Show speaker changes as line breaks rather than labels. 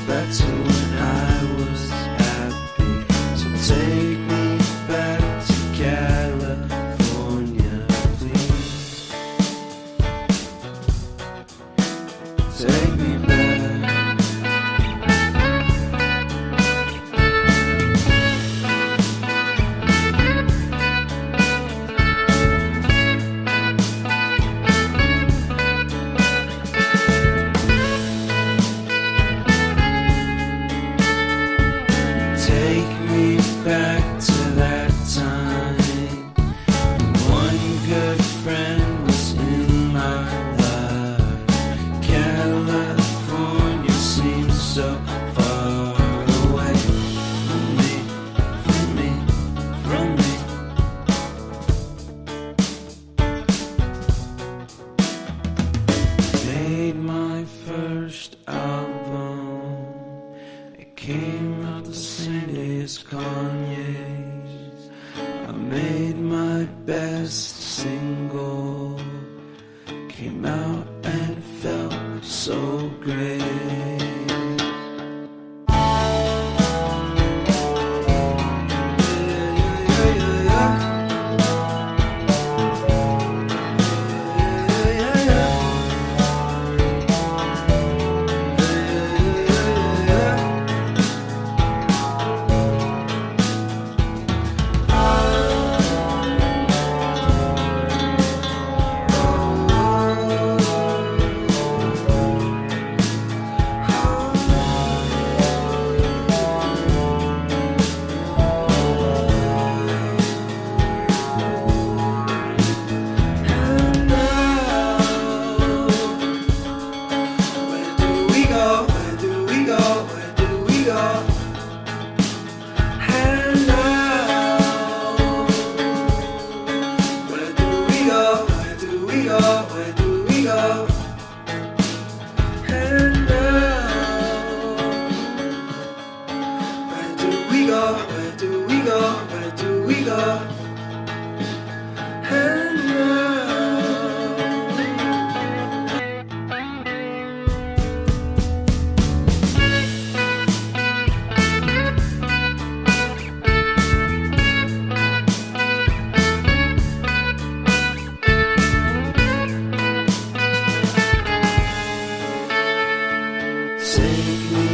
back to when I was happy. So take me back to California, please. Take me back. Take me back to that time when one good friend was in my life. California seems so far away from me, from me, from me. Made my first album. It came out the same day as Kanye's. I made my best single. Came out and felt so great. Take me